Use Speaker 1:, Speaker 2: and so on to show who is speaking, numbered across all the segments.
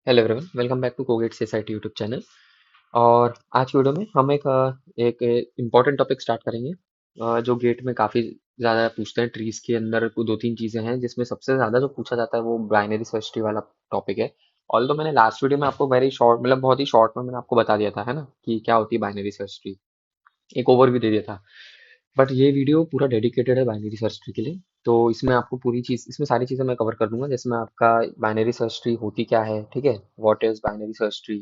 Speaker 1: Hello everyone, welcome back to Cogent society YouTube channel. और आज की वीडियो में हम एक इम्पॉर्टेंट टॉपिक स्टार्ट करेंगे, जो गेट में काफ़ी ज़्यादा पूछते हैं। ट्रीज के अंदर दो तीन चीज़ें हैं जिसमें सबसे ज़्यादा जो पूछा जाता है वो बाइनरी सर्च ट्री वाला टॉपिक है। ऑल्दो मैंने लास्ट वीडियो में आपको वेरी शॉर्ट, मतलब बहुत ही शॉर्ट में मैंने आपको बता दिया था, है ना, कि क्या होती है बाइनरी सर्च ट्री। एक ओवरव्यू दे दिया था। बट ये वीडियो पूरा डेडिकेटेड है बाइनरी सर्च ट्री के लिए। तो इसमें आपको पूरी चीज़, इसमें सारी चीज़ें मैं कवर कर दूंगा। जैसे मैं आपका बाइनरी सर्च ट्री होती क्या है, ठीक है, what is binary search tree.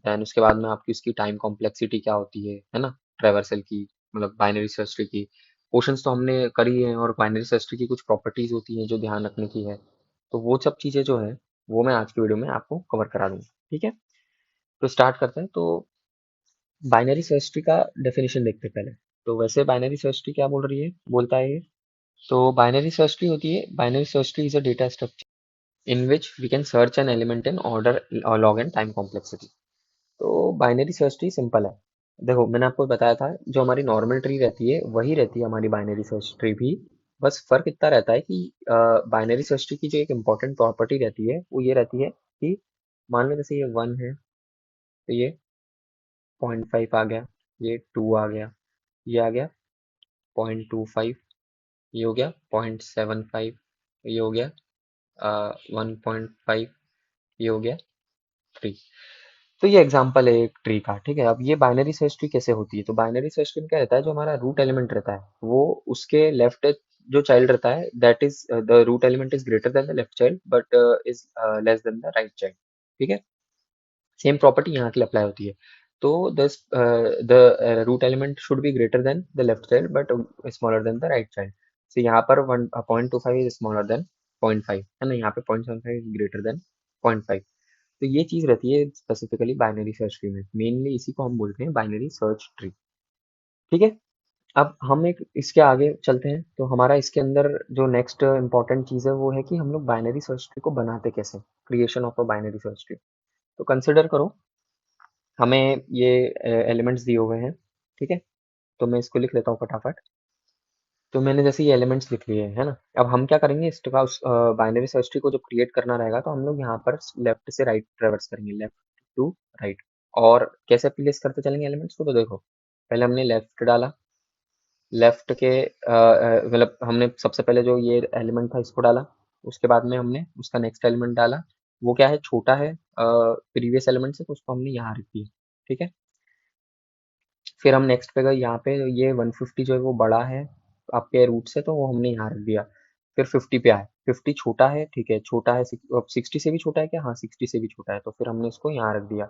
Speaker 1: Then उसके बाद में आपकी उसकी टाइम कॉम्प्लेक्सिटी क्या होती है ना, ट्रेवर्सल की, मतलब बाइनरी सर्च ट्री की पोर्शंस तो हमने करी है। और बाइनरी सर्च ट्री की कुछ प्रॉपर्टीज होती हैं जो ध्यान रखने की है। तो वो सब चीज़ें जो है वो मैं आज की वीडियो में आपको कवर करा दूंगा, ठीक है। तो स्टार्ट करते हैं। तो बाइनरी सर्च ट्री का डेफिनेशन देखते हैं पहले। तो वैसे बाइनरी सर्च ट्री क्या बोल रही है, बोलता है ये। तो बाइनरी सर्च ट्री होती है, binary search tree is a data structure in which we can search an element in order, log and time complexity. तो बाइनरी सर्च ट्री सिंपल है। देखो मैंने आपको बताया था, जो हमारी नॉर्मल ट्री रहती है वही रहती है हमारी बाइनरी सर्च ट्री भी। बस फर्क इतना रहता है कि बाइनरी सर्च ट्री की जो एक इम्पॉर्टेंट प्रॉपर्टी रहती है वो ये रहती है कि मान लो जैसे ये 1 है, तो ये 0.5 आ गया, ये 2 आ गया, ये आ गया 0.25, ये हो गया 0.75, ये हो गया 1.5, ये हो गया 3। तो ये एग्जांपल है एक ट्री का, ठीक है। अब ये बाइनरी सर्च ट्री कैसे होती है, तो बाइनरी सर्च ट्री में क्या रहता है, जो हमारा रूट एलिमेंट रहता है वो उसके लेफ्ट जो चाइल्ड रहता है, that is the root element is greater than the left child but is less than the right child, ठीक है। सेम प्रॉपर्टी यहाँ के लिए अप्लाई होती है। तो thus the root element should be greater than the left child but smaller than the right child. तो यहाँ पर 1.25 इज स्मॉलर देन 0.5, है ना, यहाँ पे 0.75 इज ग्रेटर देन 0.5। तो ये चीज रहती है स्पेसिफिकली बाइनरी सर्च ट्री में, मेनली इसी को हम बोलते हैं बाइनरी सर्च ट्री, ठीक है। अब हम एक इसके आगे चलते हैं। तो हमारा इसके अंदर जो नेक्स्ट इंपॉर्टेंट चीज है वो है कि हम लोग बाइनरी सर्च ट्री को बनाते कैसे, creation of a binary search tree. तो कंसिडर करो, हमें ये एलिमेंट्स दिए हुए हैं, ठीक है। तो मैं इसको लिख लेता हूँ फटाफट। तो मैंने जैसे ये एलिमेंट्स लिख लिए हैं, है ना। अब हम क्या करेंगे, इसका उस बाइनरी सर्च ट्री को जब क्रिएट करना रहेगा तो हम लोग यहाँ पर लेफ्ट से राइट ट्रेवर्स करेंगे, लेफ्ट टू राइट। और कैसे प्लेस करते चलेंगे एलिमेंट्स को, तो देखो पहले हमने लेफ्ट डाला, लेफ्ट के मतलब हमने सबसे पहले जो ये एलिमेंट था इसको डाला। उसके बाद में हमने उसका नेक्स्ट एलिमेंट डाला, वो क्या है, छोटा है प्रीवियस एलिमेंट से, तो उसको हमने यहाँ रख दिया, ठीक है। फिर हम नेक्स्ट पे गए, यहाँ पे ये 150 जो है वो बड़ा है आपके रूट से, तो वो हमने यहाँ रख दिया। फिर 50 पे आए, 50 छोटा है, ठीक है, छोटा है, 60 से भी छोटा है क्या, हाँ 60 से भी छोटा है, तो फिर हमने इसको यहाँ रख दिया,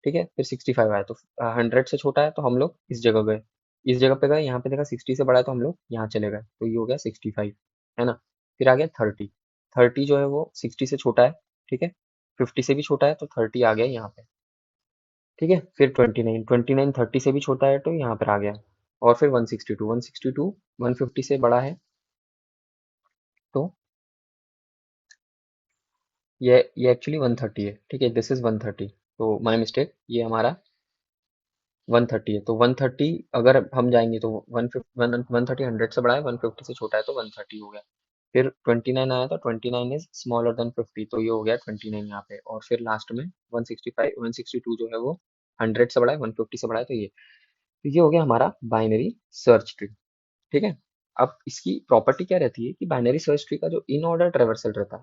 Speaker 1: ठीक है। फिर 65 आया, तो 100 से छोटा है तो हम लोग इस जगह गए, इस जगह पे गए, यहाँ पे देखा 60 से बड़ा है तो हम लोग यहाँ चले गए, तो ये हो गया 65, है ना। फिर आ गया 30, 30 जो है वो 60 से छोटा है, ठीक है, 50 से भी छोटा है तो 30 आ गया यहाँ पे, ठीक है। फिर 29, 29 30 से भी छोटा है तो यहाँ पर आ गया। और फिर 162, 162 150 से बड़ा है, तो ये एक्चुअली 130 है, ठीक है, दिस इज 130, तो माय मिस्टेक, ये हमारा 130 है। तो 130 अगर हम जाएंगे तो 130 100 से बड़ा है, 150 से छोटा है तो 130 हो गया। फिर 29 आया तो 29 इज स्मॉलर देन 50, तो ये हो गया 29 यहाँ पे। और फिर लास्ट में 165 162 जो है वो 100 से बड़ा है, 150 से बड़ा है, तो ये हो गया हमारा बाइनरी सर्च ट्री, ठीक है। अब इसकी प्रॉपर्टी क्या रहती है कि बाइनरी सर्च ट्री का जो इन ऑर्डर ट्रेवर्सल रहता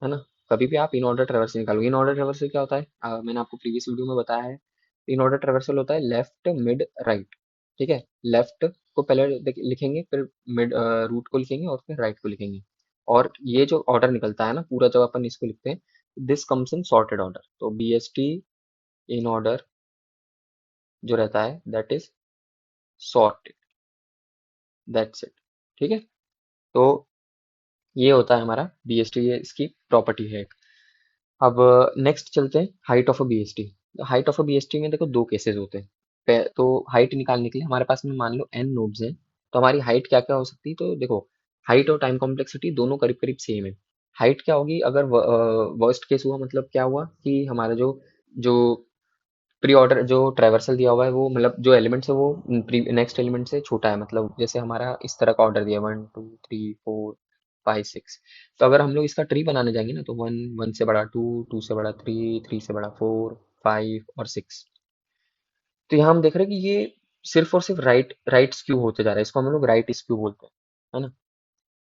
Speaker 1: है ना, कभी भी आप इन ऑर्डर ट्रेवर्सल निकालोगे। इन ऑर्डर ट्रेवर्सल क्या होता है, मैंने आपको प्रीवियस वीडियो में बताया है। इन ऑर्डर ट्रेवर्सल होता है लेफ्ट मिड राइट, ठीक है। लेफ्ट को पहले लिखेंगे, फिर मिड रूट को लिखेंगे और फिर राइट को लिखेंगे। और ये जो ऑर्डर निकलता है ना पूरा, जब अपन इसको लिखते हैं, this comes in sorted order. तो B S T in order जो रहता है that is sorted, that's it, ठीक है। तो ये होता है हमारा बीएसटी, ये इसकी प्रॉपर्टी है एक। अब नेक्स्ट चलते हैं height of a BST. Height of a BST में देखो दो केसेस होते हैं। तो हाइट निकालने के लिए हमारे पास में मान लो एन नोड्स हैं, तो हमारी हाइट क्या क्या हो सकती है, तो देखो हाइट और टाइम कॉम्प्लेक्सिटी दोनों करीब करीब सेम है। हाइट क्या होगी, अगर वर्स्ट केस हुआ, मतलब क्या हुआ कि हमारा जो जो प्री ऑर्डर जो ट्रैवर्सल दिया हुआ है वो, मतलब जो एलिमेंट्स है वो नेक्स्ट एलिमेंट से छोटा है, मतलब जैसे हमारा इस तरह का ऑर्डर दिया 1 2 3 4 5 6। तो अगर हम लोग इसका ट्री बनाने जाएंगे ना तो 1 1 से बड़ा 2, 2 से बड़ा 3, 3 से बड़ा 4, 5 और 6। तो यहाँ हम देख रहे हैं कि ये सिर्फ और सिर्फ राइट स्क्यू होते जा रहा है, इसको हम लोग राइट स्क्यू बोलते हैं, है ना।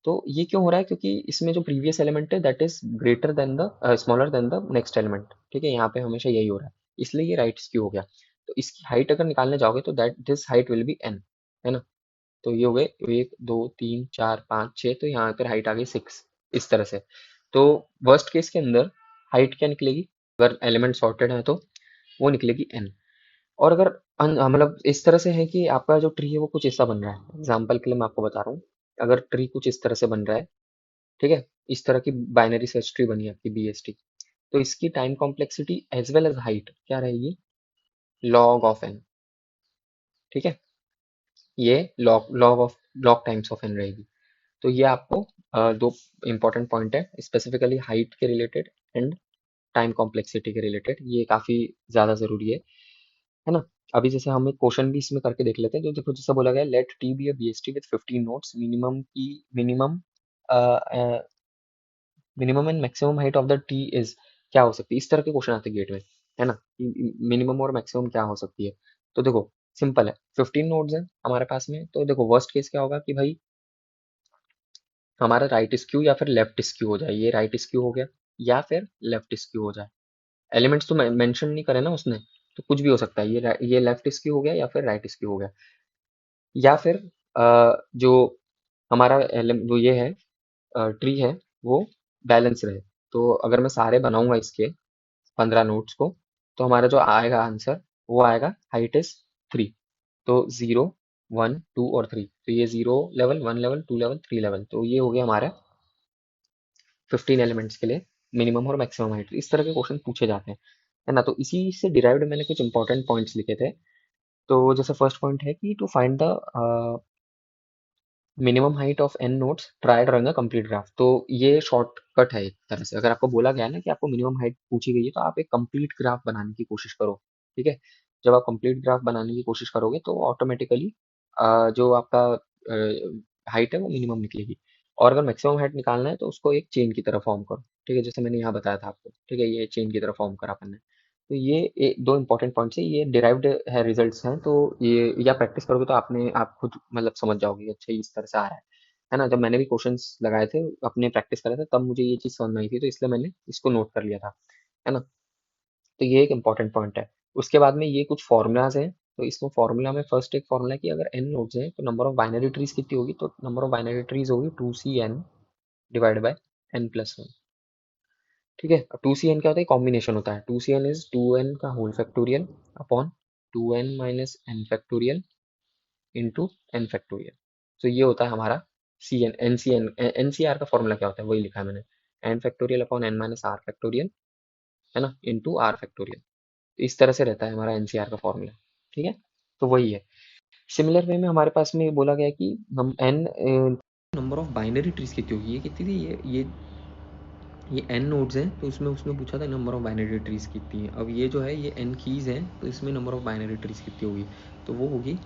Speaker 1: तो ये क्यों हो रहा है, क्योंकि इसमें जो प्रीवियस एलिमेंट है that is greater than the smaller than the next element, ठीक है, यहाँ पे हमेशा यही हो रहा है, इसलिए ये राइट स्क्यू हो गया। तो इसकी हाइट अगर निकालने जाओगे तो that this height will be N, है ना। तो ये हो गए 1 2 3 4 5 6, तो यहाँ पर हाइट आ गई 6, इस तरह से। तो वर्स्ट केस के अंदर हाइट क्या निकलेगी, अगर एलिमेंट सॉर्टेड है तो वो निकलेगी एन। और अगर मतलब इस तरह से है कि आपका जो ट्री है वो कुछ ऐसा बन रहा है, एग्जाम्पल के लिए मैं आपको बता रहा हूँ, अगर ट्री कुछ इस तरह से बन रहा है, ठीक है, इस तरह की बाइनरी सर्च ट्री बनी है आपकी बीएसटी, तो इसकी time complexity as well as height क्या रहेगी, लॉग ऑफ एन, ठीक है, ये लॉग टाइम्स ऑफ एन रहेगी। तो ये आपको दो इंपॉर्टेंट पॉइंट है, स्पेसिफिकली हाइट के रिलेटेड एंड टाइम कॉम्प्लेक्सिटी के रिलेटेड, ये काफी ज्यादा जरूरी है ना। अभी जैसे हम एक क्वेश्चन भी इसमें करके देख लेते हैं, जो देखो जैसा बोला गया, let T be a BST with 15 nodes, minimum and maximum height of the T is, क्या हो सकती है, इस तरह के क्वेश्चन आते हैं गेट में, है ना, मिनिमम और मैक्सिमम क्या हो सकती है। तो देखो सिंपल है, 15 नोड्स हैं हमारे पास में, तो देखो वर्स्ट केस क्या होगा कि भाई हमारा राइट स्क्यू या फिर लेफ्ट स्क्यू हो जाए, ये राइट स्क्यू हो गया या फिर लेफ्ट स्क्यू हो जाए। एलिमेंट्स तो मेंशन नहीं करे ना उसने, तो कुछ भी हो सकता है, ये लेफ्ट स्क्यू हो गया या फिर राइट स्क्यू हो गया, या फिर जो हमारा वो ये है ट्री है वो बैलेंस रहे। तो अगर मैं सारे बनाऊंगा इसके 15 नोट्स को, तो हमारा जो आएगा आंसर वो आएगा हाइट इज 3। तो 0 1 2 और 3, तो ये 0 लेवल 1 लेवल 2 लेवल 3 लेवल, तो ये हो गया हमारा 15 एलिमेंट्स के लिए मिनिमम और मैक्सिमम हाइट। इस तरह के क्वेश्चन पूछे जाते हैं, है ना। तो इसी से डिराइव्ड मैंने कुछ इंपॉर्टेंट पॉइंट्स लिखे थे। तो जैसे फर्स्ट पॉइंट है कि to find the minimum height of n nodes try drawing a complete graph. तो ये शॉर्टकट है एक तरह से, अगर आपको बोला गया है ना कि आपको मिनिमम हाइट पूछी गई है तो आप एक कंप्लीट ग्राफ बनाने की कोशिश करो, ठीक है। जब आप कंप्लीट ग्राफ बनाने की कोशिश करोगे तो ऑटोमेटिकली जो आपका हाइट है वो मिनिमम निकलेगी। और अगर मैक्सिमम हाइट निकालना है तो उसको एक चेन की तरह फॉर्म करो, ठीक है, जैसे मैंने यहाँ बताया था आपको, ठीक है, ये चेन की तरह फॉर्म करा अपन ने। तो ये दो इंपॉर्टेंट पॉइंट्स है, ये डिराइव्ड है रिजल्ट्स हैं, तो ये या प्रैक्टिस करोगे तो आपने आप खुद मतलब समझ जाओगे कि अच्छा ये इस तरह से आ रहा है ना। जब मैंने भी क्वेश्चंस लगाए थे अपने प्रैक्टिस करे थे तब मुझे ये चीज़ समझ में आई थी, तो इसलिए मैंने इसको नोट कर लिया था, है ना। तो ये एक इंपॉर्टेंट पॉइंट है। उसके बाद में ये कुछ फॉर्मूलाज हैं, तो इसमें फॉर्मूला में फर्स्ट एक फॉर्मूला है कि अगर n नोड्स हैं तो नंबर ऑफ बाइनरी ट्रीज कितनी होगी, तो नंबर ऑफ बाइनरी ट्रीज होगी 2cn डिवाइड बाय n+1, ठीक है। अब 2cn क्या होता है, कॉम्बिनेशन होता है, 2cn इज 2n का whole factorial upon 2n minus n factorial into n factorial. तो ये होता है हमारा cn ncn ncr का फॉर्मूला क्या होता है वही लिखा है मैंने, n factorial upon n minus r factorial, है ना, इंटू r फैक्टोरियल। तो इस तरह से रहता है हमारा एनसीआर का फॉर्मूला, ठीक है। तो वही है। सिमिलर वे में हमारे पास में ये बोला गया है कि हम n number of binary trees कितनी होगी, ये कितनी थी, ये एन नोड्स हैं, तो इसमें उसने पूछा था नंबर ऑफ बाइनरी ट्रीज कितनी है। अब ये जो है ये एन कीज हैं, तो इसमें नंबर ऑफ बाइनरी ट्रीज कितनी होगी, तो वो होगी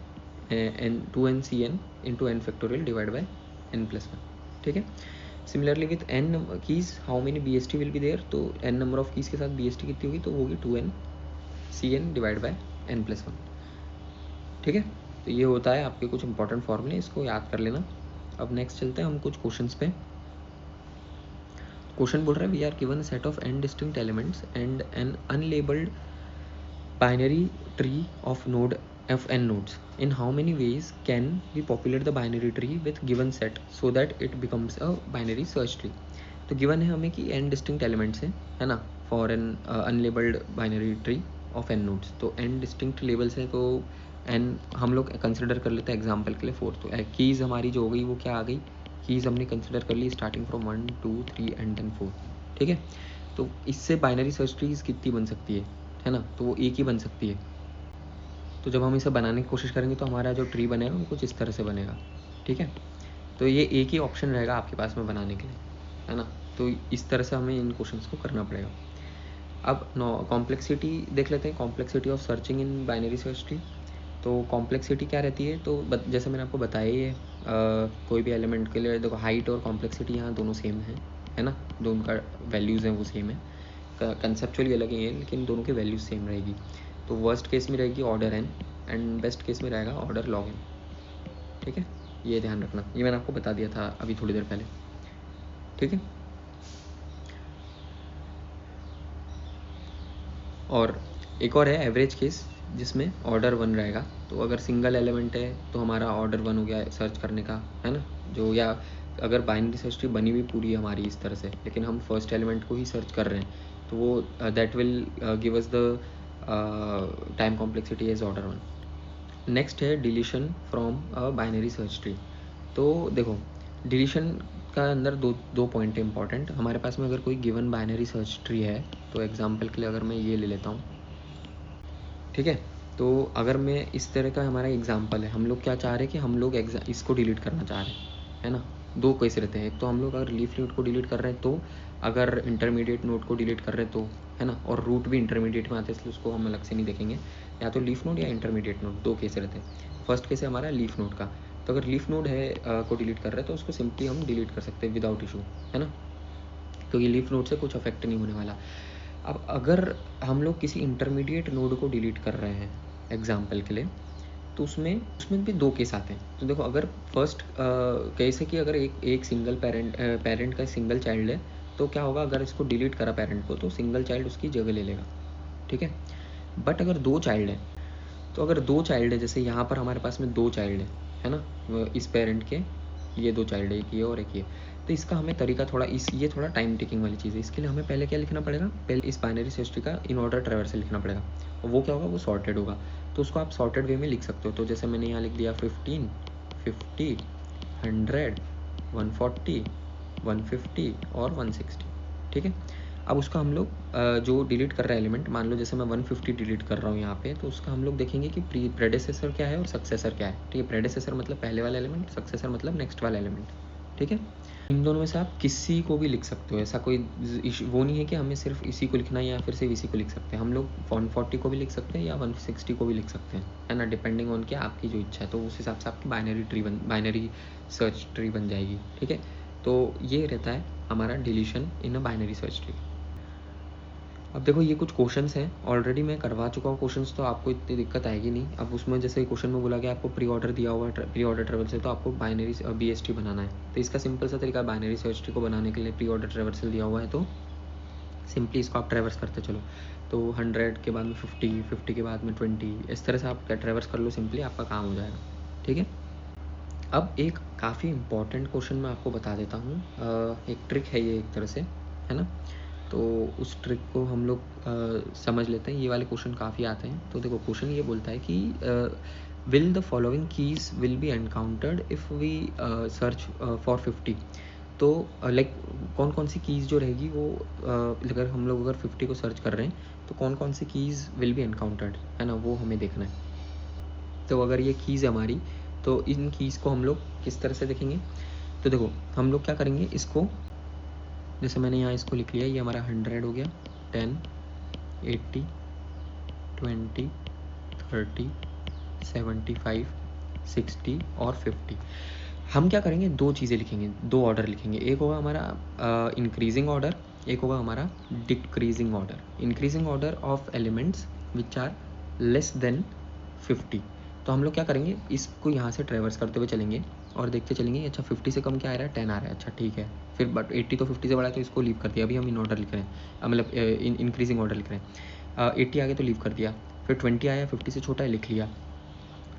Speaker 1: n 2n into n factorial divide by n+1, ठीक है। Similarly with n keys how many B S T will be there, तो एन नंबर ऑफ कीज के साथ बी एस टी कितनी होगी, तो वो होगी 2n डिवाइड बाय n+1, ठीक है। तो ये होता है आपके कुछ इंपॉर्टेंट फॉर्मूले, इसको याद कर लेना। अब नेक्स्ट चलते हैं हम कुछ क्वेश्चंस पे। क्वेश्चन बोल रहा है we are given set of n distinct elements and an unlabelled binary tree of node of n nodes. In how many ways can we populate the binary tree with given set so that it becomes a binary search tree? तो given है हमें कि n distinct elements हैं, है ना, for an unlabelled binary tree of n nodes. तो n distinct labels हैं, तो n हम लोग कंसिडर कर लेते हैं एग्जांपल के लिए 4। तो कीज़ हमारी जो हो गई वो क्या आ गई, कीज़ हमने कंसिडर कर ली स्टार्टिंग फ्रॉम 1 2 3 एंड देन 4, ठीक है। तो इससे बाइनरी सर्च ट्रीज कितनी बन सकती है ना, तो वो एक ही बन सकती है। तो जब हम इसे बनाने की कोशिश करेंगे तो हमारा जो ट्री बनेगा वो कुछ इस तरह से बनेगा, ठीक है। तो ये एक ही ऑप्शन रहेगा आपके पास में बनाने के लिए, है ना। तो इस तरह से हमें इन क्वेश्चंस को करना पड़ेगा। अब कॉम्प्लेक्सिटी देख लेते हैं, complexity of searching in binary search tree. तो कॉम्प्लेक्सिटी क्या रहती है, तो जैसे मैंने आपको बताया ही है, कोई भी एलिमेंट के लिए देखो हाइट और कॉम्प्लेक्सिटी यहाँ दोनों सेम है ना, दोनों का वैल्यूज़ हैं वो सेम है, कंसेप्चुअली अलग ही है लेकिन दोनों की वैल्यूज सेम रहेगी। तो वर्स्ट केस में रहेगी order n and best case में रहेगा ऑर्डर log n। ठीक है, ये ध्यान रखना, ये मैंने आपको बता दिया था अभी थोड़ी देर पहले। ठीक है, और एक और है एवरेज केस जिसमें ऑर्डर 1 रहेगा। तो अगर सिंगल एलिमेंट है तो हमारा ऑर्डर 1 हो गया सर्च करने का, है ना, जो, या अगर बाइनरी सर्च ट्री बनी हुई पूरी हमारी इस तरह से, लेकिन हम फर्स्ट एलिमेंट को ही सर्च कर रहे हैं, तो वो that will give us the time complexity as order 1। Next है deletion from a binary search tree. तो देखो, डिलीशन का अंदर दो पॉइंट है इंपॉर्टेंट। हमारे पास में अगर कोई गिवन बाइनरी सर्च ट्री है, तो एग्जांपल के लिए अगर मैं ये ले लेता हूँ, ठीक है, तो अगर मैं इस तरह का हमारा एग्जांपल है, हम लोग क्या चाह रहे हैं कि हम लोग इसको डिलीट करना चाह रहे हैं, है ना। दो केस रहते हैं, एक तो हम लोग अगर लीफ नोड को डिलीट कर रहे हैं, तो अगर इंटरमीडिएट नोड को डिलीट कर रहे हैं तो, है ना, और रूट भी इंटरमीडिएट में आते हैं इसलिए उसको हम अलग से नहीं देखेंगे, या तो लीफ नोड या इंटरमीडिएट नोड, दो केस रहते हैं। फर्स्ट केस है हमारा लीफ नोड का, तो अगर लीफ नोड है को डिलीट कर रहे हैं तो उसको सिंपली हम डिलीट कर सकते हैं विदाउट इशू, है ना, क्योंकि लीफ नोड से कुछ अफेक्ट नहीं होने वाला। अब अगर हम लोग किसी इंटरमीडिएट नोड को डिलीट कर रहे हैं एग्जाम्पल के लिए, तो उसमें भी दो केस आते हैं। तो देखो, अगर फर्स्ट केस है कि अगर एक सिंगल पेरेंट का सिंगल चाइल्ड है, तो क्या होगा, अगर इसको डिलीट करा पेरेंट को, तो सिंगल चाइल्ड उसकी जगह ले लेगा। ठीक है, बट अगर दो चाइल्ड है, तो अगर दो चाइल्ड है, जैसे यहाँ पर हमारे पास में दो चाइल्ड है ना, इस पेरेंट के ये दो चाइल्ड है, एक ये और एक ये, तो इसका हमें तरीका थोड़ा ये थोड़ा टाइम टेकिंग वाली चीज़ है। इसके लिए हमें पहले क्या लिखना पड़ेगा, पहले इस बाइनरी सर्च ट्री का इन ऑर्डर ट्रैवर्सल लिखना पड़ेगा, और वो क्या होगा, वो सॉर्टेड होगा। तो उसको आप सॉर्टेड वे में लिख सकते हो। तो जैसे मैंने यहाँ लिख दिया 15, 50, 100, 140, 150 और 160। ठीक है, अब उसका हम लोग जो डिलीट कर रहे हैं एलिमेंट, मान लो जैसे मैं 150 डिलीट कर रहा हूँ यहाँ पे, तो उसका हम लोग देखेंगे कि प्रेडेसेसर क्या है और सक्सेसर क्या है। ठीक है, प्रेडेसेसर मतलब पहले वाला एलिमेंट, सक्सेसर मतलब नेक्स्ट वाला एलिमेंट। ठीक है, इन दोनों में से आप किसी को भी लिख सकते हो, ऐसा कोई वो नहीं है कि हमें सिर्फ इसी को लिखना है या फिर सिर्फ इसी को लिख सकते हैं। हम लोग 140 को भी लिख सकते हैं या 160 को भी लिख सकते हैं, है ना, डिपेंडिंग ऑन कि आपकी जो इच्छा है, तो उस हिसाब से आपकी बाइनरी सर्च ट्री बन जाएगी। ठीक है, तो ये रहता है हमारा डिलीशन इन अ बाइनरी सर्च ट्री। अब देखो, ये कुछ क्वेश्चंस हैं, ऑलरेडी मैं करवा चुका हूँ क्वेश्चंस, तो आपको इतनी दिक्कत आएगी नहीं। अब उसमें जैसे क्वेश्चन में बोला गया आपको प्री ऑर्डर दिया हुआ है, प्री ऑर्डर ट्रेवर्सल, तो आपको बाइनरी BST बनाना है। तो इसका सिंपल सा तरीका, बाइनरी सर्च ट्री को बनाने के लिए प्री ऑर्डर ट्रेवर्सल दिया हुआ है, तो सिंपली इसको आप ट्रेवर्स करते चलो। तो 100 के बाद में 50, 50 के बाद में 20, इस तरह से आप क्या ट्रेवर्स कर लो, सिंपली आपका काम हो जाएगा। ठीक है, अब एक काफ़ी इंपॉर्टेंट क्वेश्चन मैं आपको बता देता हूँ, एक ट्रिक है ये एक तरह से, है ना, तो उस ट्रिक को हम लोग समझ लेते हैं। ये वाले क्वेश्चन काफ़ी आते हैं। तो देखो, क्वेश्चन ये बोलता है कि will the following keys will be encountered if we search for 50। तो लाइक कौन कौन सी कीज़ जो रहेगी वो, अगर हम लोग अगर 50 को सर्च कर रहे हैं, तो कौन कौन सी कीज़ विल बी एनकाउंटर्ड, है ना, वो हमें देखना है। तो अगर ये कीज़ है हमारी, तो इन कीज़ को हम लोग किस तरह से देखेंगे। तो देखो, हम लोग क्या करेंगे, इसको जैसे मैंने यहाँ इसको लिख लिया, ये हमारा 100 हो गया, 10, 80, 20, 30, 75, 60 और 50। हम क्या करेंगे, दो चीज़ें लिखेंगे, दो ऑर्डर लिखेंगे। एक होगा हमारा इंक्रीजिंग ऑर्डर, एक होगा हमारा decreasing order. Increasing order of elements which are less than 50। तो हम लोग क्या करेंगे, इसको यहाँ से ट्रेवर्स करते हुए चलेंगे और देखते चलेंगे, अच्छा 50 से कम क्या आ रहा है, 10 आ रहा है, अच्छा ठीक है, फिर बट 80 तो 50 से बड़ा है, तो इसको लीव कर दिया। अभी हम इन ऑर्डर लिख रहे हैं, मतलब इंक्रीजिंग ऑर्डर लिख रहे हैं। 80 आ गया तो लीव कर दिया, फिर 20 आया 50 से छोटा है, लिख लिया।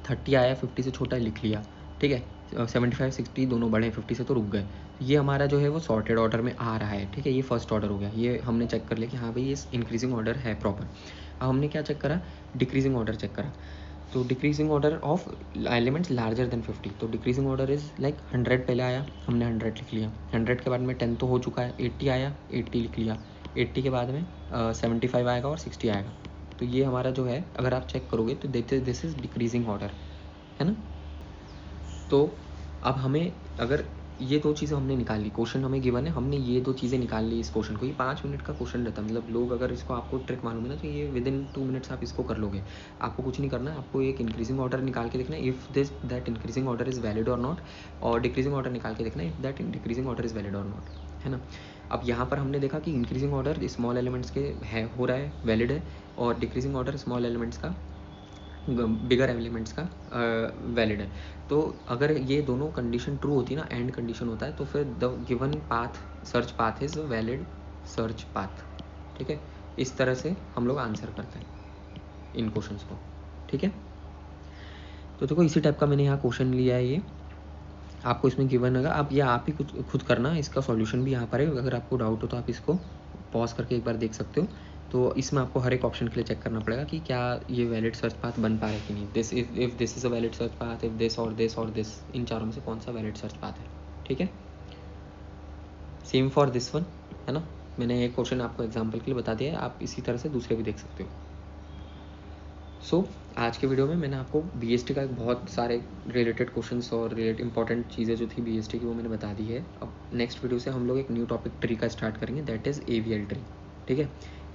Speaker 1: 30 आया 50 से छोटा है, लिख लिया। ठीक है, 75, 60 दोनों बड़े हैं 50 से, तो रुक गए। ये हमारा जो है वो सॉर्टेड ऑर्डर में आ रहा है। ठीक है, ये फर्स्ट ऑर्डर हो गया, ये हमने चेक कर लिया कि हाँ भाई ये इंक्रीजिंग ऑर्डर है प्रॉपर। अब हमने क्या चेक करा, डिक्रीजिंग ऑर्डर चेक करा। तो decreasing order of elements larger than 50। तो डिक्रीजिंग ऑर्डर इज लाइक 100 पहले आया, हमने 100 लिख लिया। 100 के बाद में 10 तो हो चुका है, 80 आया, 80 लिख लिया। 80 के बाद में 75 आएगा और 60 आएगा। तो ये हमारा जो है, अगर आप चेक करोगे तो देखते दिस इज डिक्रीजिंग ऑर्डर, है ना। तो अब हमें अगर ये दो चीज़ें हमने निकाल ली, क्वेश्चन हमें गिवन है, हमने ये दो चीज़ें निकाल ली इस क्वेश्चन को। ये 5 मिनट का क्वेश्चन रहता है, मतलब लोग अगर इसको, आपको ट्रिक मालूम है ना, तो ये विदिन 2 मिनट्स आप इसको कर लोगे। आपको कुछ नहीं करना है, आपको एक इंक्रीजिंग ऑर्डर निकाल के देखना है, if this that increasing order is valid और नॉट, और डिक्रीजिंग ऑर्डर निकाल के देखना है, if that decreasing order is valid और नॉट, है ना। अब यहाँ पर हमने देखा कि इंक्रीजिंग ऑर्डर स्मॉल एलिमेंट्स के है, हो रहा है, वैलिड है, और डिक्रीजिंग ऑर्डर स्मॉल एलिमेंट्स का, बिगर एलिमेंट्स का वैलिड है। तो अगर ये दोनों कंडीशन ट्रू होती है ना, एंड कंडीशन होता है, तो फिर the given path, search path is valid search path. ठीक है, इस तरह से हम लोग आंसर करते हैं इन क्वेश्चंस को। ठीक है, तो देखो इसी टाइप का मैंने यहाँ क्वेश्चन लिया है, ये आपको इसमें गिवन होगा, आप ये आप ही कुछ खुद करना, इसका सॉल्यूशन भी यहाँ पर है, अगर आपको डाउट हो तो आप इसको पॉज करके एक बार देख सकते हो। तो इसमें आपको हर एक ऑप्शन के लिए चेक करना पड़ेगा कि क्या ये वैलिड सर्च पाथ बन पा रहा है कि नहीं। This if this is a valid search path, if this और दिस और दिस, इन चारों में से कौन सा वैलिड सर्च पाथ है। ठीक है, सेम फॉर दिस वन, है ना। मैंने एक क्वेश्चन आपको एग्जाम्पल के लिए बता दिया है, आप इसी तरह से दूसरे भी देख सकते हो। सो आज के वीडियो में मैंने आपको बीएसटी का एक बहुत सारे रिलेटेड क्वेश्चंस और रिलेटेड इंपॉर्टेंट चीज़ें जो थी बीएसटी की, वो मैंने बता दी है। अब नेक्स्ट वीडियो से हम लोग एक न्यू टॉपिक ट्री का स्टार्ट करेंगे, दैट इज़ एवीएल ट्री। ठीक है,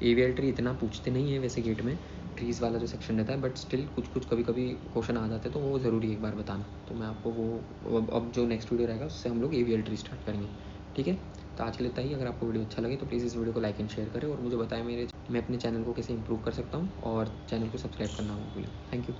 Speaker 1: एवीएल ट्री इतना पूछते नहीं है वैसे गेट में, ट्रीज़ वाला जो सेक्शन रहता है, बट स्टिल कुछ कुछ कभी कभी क्वेश्चन आ जाते हैं, तो वो ज़रूरी एक बार बताना। तो मैं आपको वो अब जो नेक्स्ट वीडियो रहेगा उससे हम लोग एवीएल ट्री स्टार्ट करेंगे। ठीक है, तो आज के लिए इतना ही। अगर आपको वीडियो अच्छा लगे तो प्लीज़ इस वीडियो को लाइक एंड शेयर करें, और मुझे बताएं मैं अपने चैनल को कैसे इंप्रूव कर सकता हूँ, और चैनल को सब्सक्राइब करना मत भूलें। Thank you.